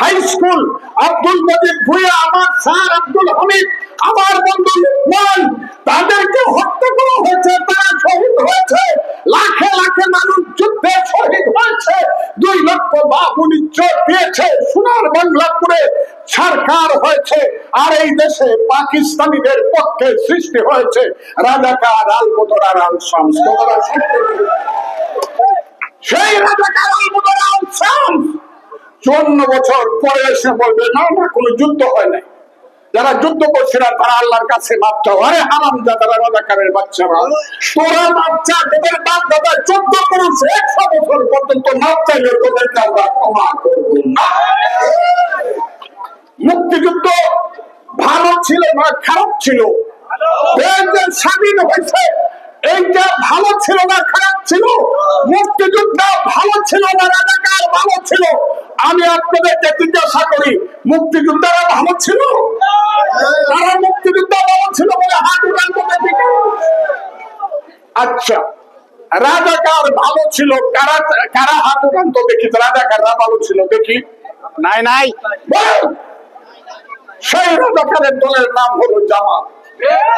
High school, Abdul Majid Bhuiyan, আমার sir Abdul Hamid, আমার বন্ধু লুকমান, তাদেরকে হত্যা করা হয়েছে, তারা শহীদ হয়েছে, লাখে লাখে মানুষ যুদ্ধে শহীদ হয়েছে, 2 লক্ষ বাবুনি চোট দিয়েছে, সোনার বাংলাপুরে সরকার হয়েছে, আর এই দেশে পাকিস্তানিদের পক্ষে সৃষ্টি হয়েছে রাজাকার আল-বদর আর আল-শামস। সেই রাজাকার আল-বদর আল-শামস 54 বছর পরে এসে বলবে না না কোনো যুদ্ধ হয় নাই, যারা যুদ্ধ করছিল তারা আল্লাহর কাছে মাপ চাও। আরে হারামজাদারা, রাজাকারের বাচ্চারা, তোরা মাপ চা, তোদের বাপ দাদা 14 পুরুষ 100 বছর পর্যন্ত মাপ চাইলে তোদেরকে আমরা ক্ষমা করব না। মুক্তিযুদ্ধ ভালো ছিল না খারাপ ছিল? স্বাধীন হয়েছে এইটা ভালো ছিল না খারাপ ছিল? মুক্তিযুদ্ধ ভালো ছিল না রাজাকার ভালো ছিল? আমি আপনাদেরকে জিজ্ঞাসা করি, মুক্তিযোদ্ধারা ভালো ছিল? তারা মুক্তিযুদ্ধ ভালো ছিল বলে হাত উঠান তো দেখি। আচ্ছা, রাজাকার ভালো ছিল, কারা কারা হাত উঠান তো দেখি। রাজাকাররা ভালো ছিল দেখি। নাই নাই, সেই রাজাকারের দলের নাম হলো জামাত।